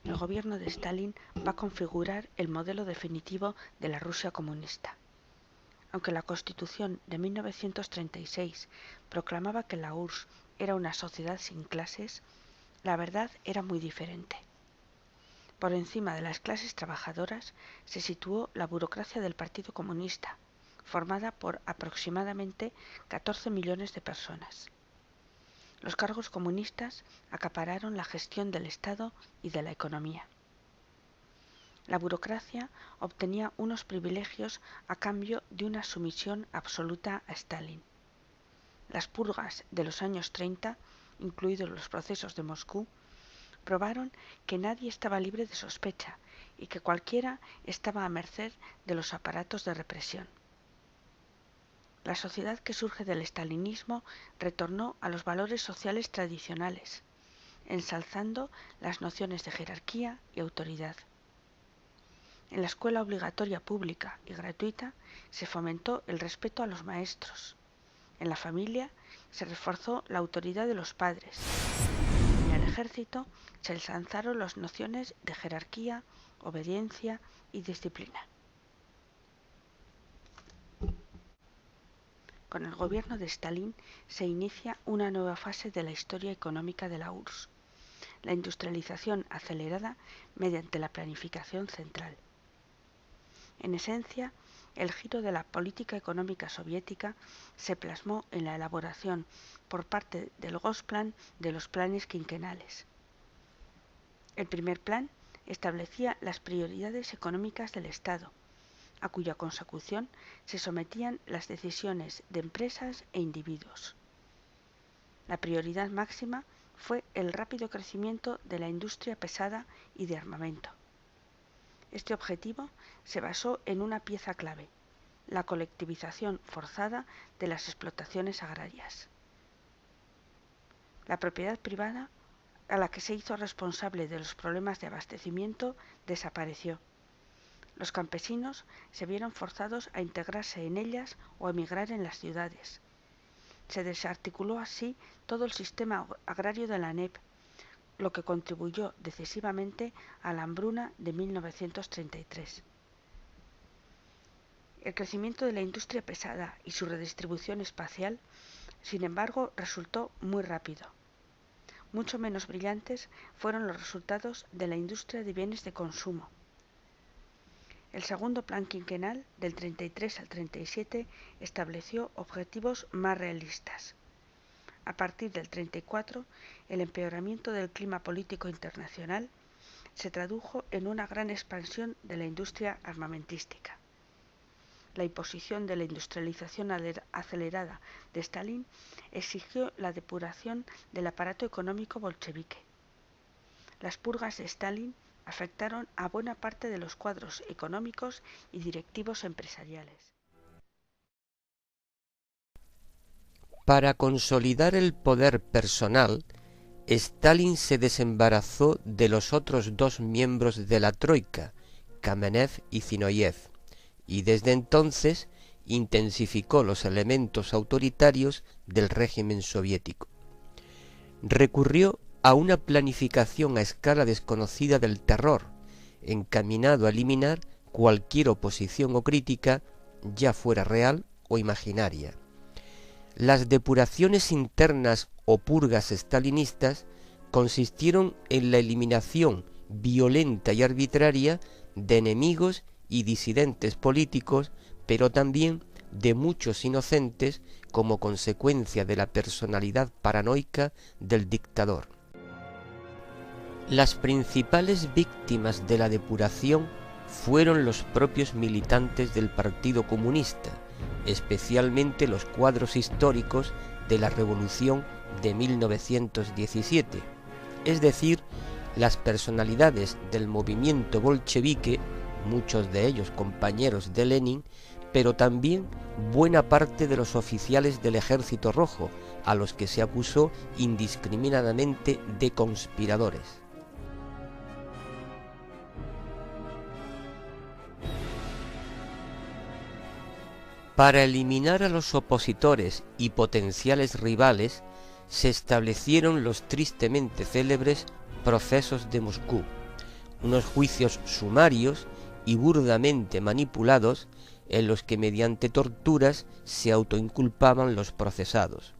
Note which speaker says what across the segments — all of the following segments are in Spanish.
Speaker 1: el gobierno de Stalin va a configurar el modelo definitivo de la Rusia comunista. Aunque la Constitución de 1936 proclamaba que la URSS era una sociedad sin clases, la verdad era muy diferente. Por encima de las clases trabajadoras se situó la burocracia del Partido Comunista, formada por aproximadamente 14 millones de personas. Los cargos comunistas acapararon la gestión del Estado y de la economía. La burocracia obtenía unos privilegios a cambio de una sumisión absoluta a Stalin. Las purgas de los años 30, incluidos los procesos de Moscú, probaron que nadie estaba libre de sospecha y que cualquiera estaba a merced de los aparatos de represión. La sociedad que surge del stalinismo retornó a los valores sociales tradicionales, ensalzando las nociones de jerarquía y autoridad. En la escuela obligatoria pública y gratuita se fomentó el respeto a los maestros. En la familia se reforzó la autoridad de los padres. En el ejército se ensalzaron las nociones de jerarquía, obediencia y disciplina. Con el gobierno de Stalin se inicia una nueva fase de la historia económica de la URSS, la industrialización acelerada mediante la planificación central. En esencia, el giro de la política económica soviética se plasmó en la elaboración por parte del Gosplan de los planes quinquenales. El primer plan establecía las prioridades económicas del Estado, a cuya consecución se sometían las decisiones de empresas e individuos. La prioridad máxima fue el rápido crecimiento de la industria pesada y de armamento. Este objetivo se basó en una pieza clave, la colectivización forzada de las explotaciones agrarias. La propiedad privada, a la que se hizo responsable de los problemas de abastecimiento, desapareció. Los campesinos se vieron forzados a integrarse en ellas o a emigrar en las ciudades. Se desarticuló así todo el sistema agrario de la NEP, lo que contribuyó decisivamente a la hambruna de 1933. El crecimiento de la industria pesada y su redistribución espacial, sin embargo, resultó muy rápido. Mucho menos brillantes fueron los resultados de la industria de bienes de consumo. El segundo plan quinquenal, del 33 al 37, estableció objetivos más realistas. A partir del 34, el empeoramiento del clima político internacional se tradujo en una gran expansión de la industria armamentística. La imposición de la industrialización acelerada de Stalin exigió la depuración del aparato económico bolchevique. Las purgas de Stalin afectaron a buena parte de los cuadros económicos y directivos empresariales.
Speaker 2: Para consolidar el poder personal, Stalin se desembarazó de los otros dos miembros de la Troika, Kamenev y Zinoviev, y desde entonces intensificó los elementos autoritarios del régimen soviético. Recurrió a una planificación a escala desconocida del terror, encaminado a eliminar cualquier oposición o crítica, ya fuera real o imaginaria. Las depuraciones internas o purgas stalinistas consistieron en la eliminación violenta y arbitraria de enemigos y disidentes políticos, pero también de muchos inocentes como consecuencia de la personalidad paranoica del dictador. Las principales víctimas de la depuración fueron los propios militantes del Partido Comunista, especialmente los cuadros históricos de la Revolución de 1917, es decir, las personalidades del movimiento bolchevique, muchos de ellos compañeros de Lenin, pero también buena parte de los oficiales del Ejército Rojo, a los que se acusó indiscriminadamente de conspiradores. Para eliminar a los opositores y potenciales rivales, se establecieron los tristemente célebres procesos de Moscú, unos juicios sumarios y burdamente manipulados en los que mediante torturas se autoinculpaban los procesados.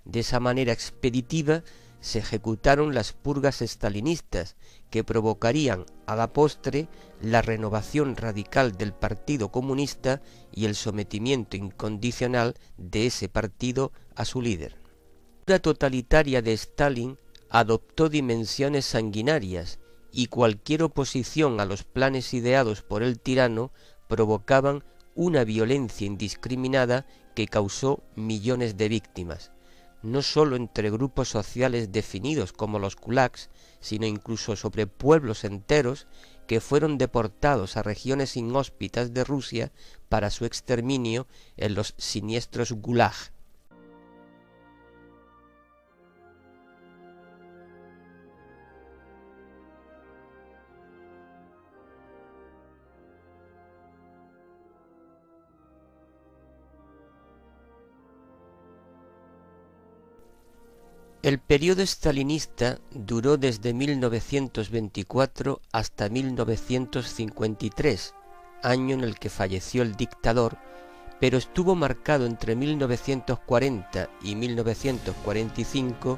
Speaker 2: De esa manera expeditiva se ejecutaron las purgas estalinistas, que provocarían a la postre la renovación radical del Partido Comunista y el sometimiento incondicional de ese partido a su líder. La dictadura totalitaria de Stalin adoptó dimensiones sanguinarias, y cualquier oposición a los planes ideados por el tirano provocaban una violencia indiscriminada que causó millones de víctimas, no sólo entre grupos sociales definidos como los kulaks, sino incluso sobre pueblos enteros que fueron deportados a regiones inhóspitas de Rusia para su exterminio en los siniestros gulag. El periodo stalinista duró desde 1924 hasta 1953, año en el que falleció el dictador, pero estuvo marcado entre 1940 y 1945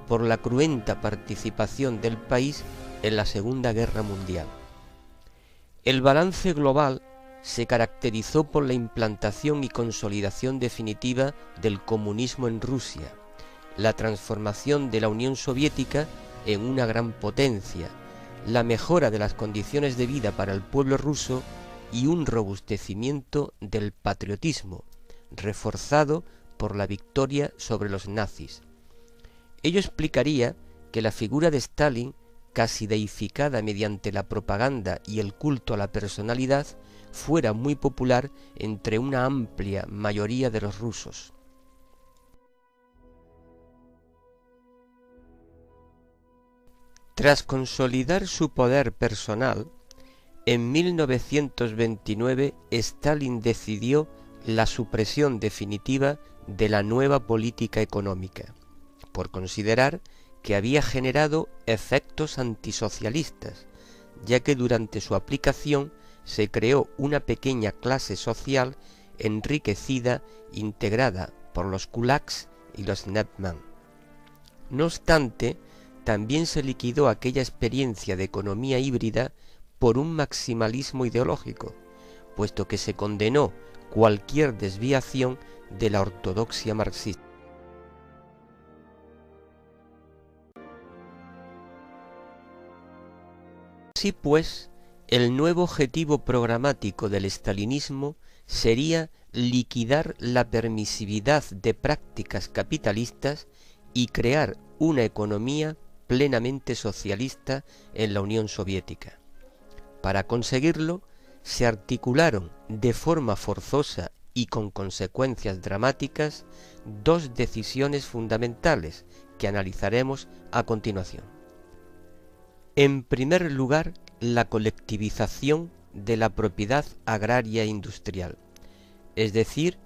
Speaker 2: por la cruenta participación del país en la Segunda Guerra Mundial. El balance global se caracterizó por la implantación y consolidación definitiva del comunismo en Rusia, la transformación de la Unión Soviética en una gran potencia, la mejora de las condiciones de vida para el pueblo ruso y un robustecimiento del patriotismo, reforzado por la victoria sobre los nazis. Ello explicaría que la figura de Stalin, casi deificada mediante la propaganda y el culto a la personalidad, fuera muy popular entre una amplia mayoría de los rusos. Tras consolidar su poder personal, en 1929 Stalin decidió la supresión definitiva de la nueva política económica, por considerar que había generado efectos antisocialistas, ya que durante su aplicación se creó una pequeña clase social enriquecida integrada por los kulaks y los netman. No obstante, también se liquidó aquella experiencia de economía híbrida por un maximalismo ideológico, puesto que se condenó cualquier desviación de la ortodoxia marxista. Así pues, el nuevo objetivo programático del estalinismo sería liquidar la permisividad de prácticas capitalistas y crear una economía plenamente socialista en la Unión Soviética. Para conseguirlo, se articularon de forma forzosa y con consecuencias dramáticas dos decisiones fundamentales que analizaremos a continuación. En primer lugar, la colectivización de la propiedad agraria e industrial, es decir,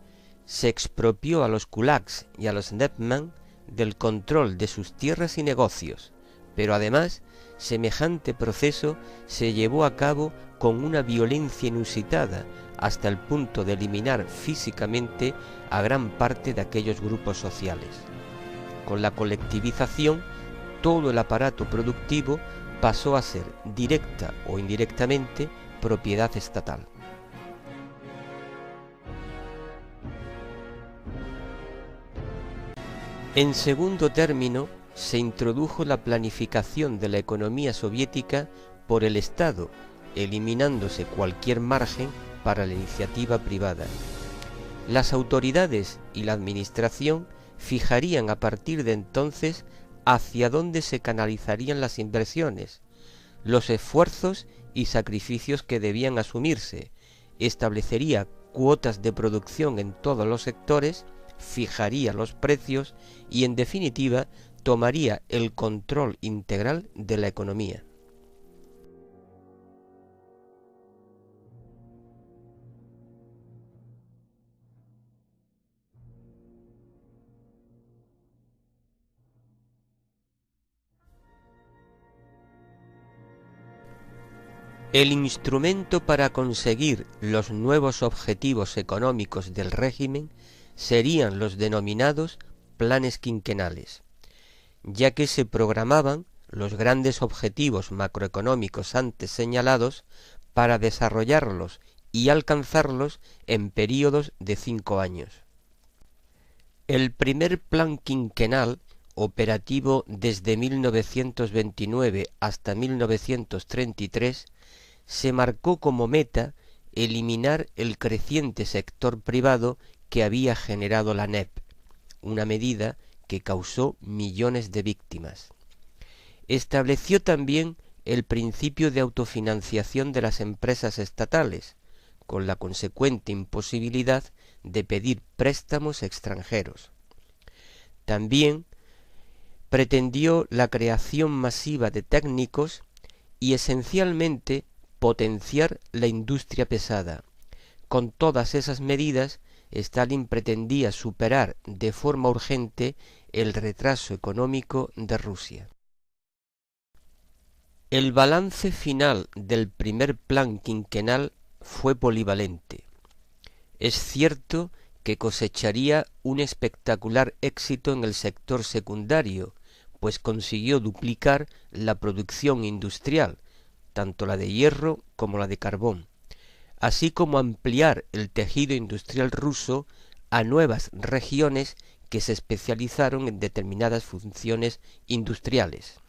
Speaker 2: se expropió a los kulaks y a los netman del control de sus tierras y negocios, pero además semejante proceso se llevó a cabo con una violencia inusitada hasta el punto de eliminar físicamente a gran parte de aquellos grupos sociales. Con la colectivización, todo el aparato productivo pasó a ser, directa o indirectamente, propiedad estatal. En segundo término, se introdujo la planificación de la economía soviética por el Estado, eliminándose cualquier margen para la iniciativa privada. Las autoridades y la administración fijarían a partir de entonces hacia dónde se canalizarían las inversiones, los esfuerzos y sacrificios que debían asumirse, establecería cuotas de producción en todos los sectores, fijaría los precios y, en definitiva, tomaría el control integral de la economía. El instrumento para conseguir los nuevos objetivos económicos del régimen serían los denominados planes quinquenales, ya que se programaban los grandes objetivos macroeconómicos antes señalados para desarrollarlos y alcanzarlos en períodos de 5 años. El primer plan quinquenal, operativo desde 1929 hasta 1933, se marcó como meta eliminar el creciente sector privado que había generado la NEP, una medida que causó millones de víctimas. Estableció también el principio de autofinanciación de las empresas estatales, con la consecuente imposibilidad de pedir préstamos extranjeros. También pretendió la creación masiva de técnicos y esencialmente potenciar la industria pesada. Con todas esas medidas, Stalin pretendía superar de forma urgente el retraso económico de Rusia. El balance final del primer plan quinquenal fue polivalente. Es cierto que cosecharía un espectacular éxito en el sector secundario, pues consiguió duplicar la producción industrial, tanto la de hierro como la de carbón, así como ampliar el tejido industrial ruso a nuevas regiones que se especializaron en determinadas funciones industriales.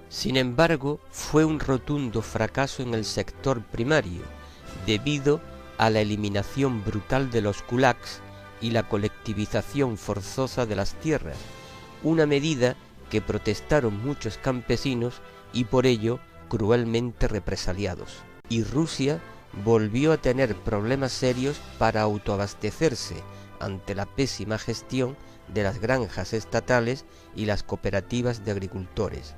Speaker 2: Sin embargo, fue un rotundo fracaso en el sector primario, debido a la eliminación brutal de los kulaks y la colectivización forzosa de las tierras, una medida que protestaron muchos campesinos y por ello cruelmente represaliados. Y Rusia volvió a tener problemas serios para autoabastecerse ante la pésima gestión de las granjas estatales y las cooperativas de agricultores.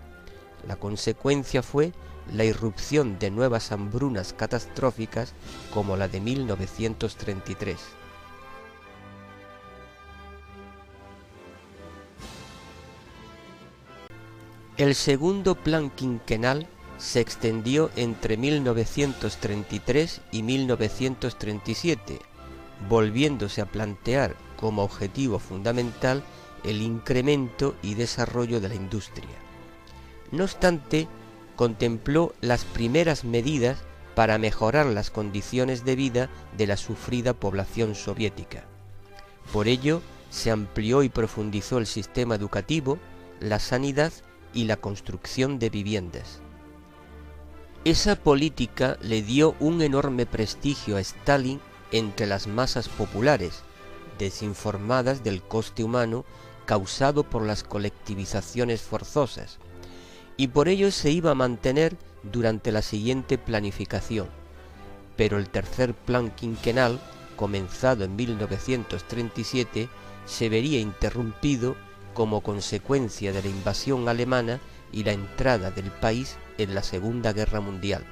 Speaker 2: La consecuencia fue la irrupción de nuevas hambrunas catastróficas como la de 1933. El segundo plan quinquenal se extendió entre 1933 y 1937, volviéndose a plantear como objetivo fundamental el incremento y desarrollo de la industria. No obstante, contempló las primeras medidas para mejorar las condiciones de vida de la sufrida población soviética. Por ello, se amplió y profundizó el sistema educativo, la sanidad y la construcción de viviendas. Esa política le dio un enorme prestigio a Stalin entre las masas populares, desinformadas del coste humano causado por las colectivizaciones forzosas, y por ello se iba a mantener durante la siguiente planificación. Pero el tercer plan quinquenal, comenzado en 1937, se vería interrumpido como consecuencia de la invasión alemana y la entrada del país en la Segunda Guerra Mundial.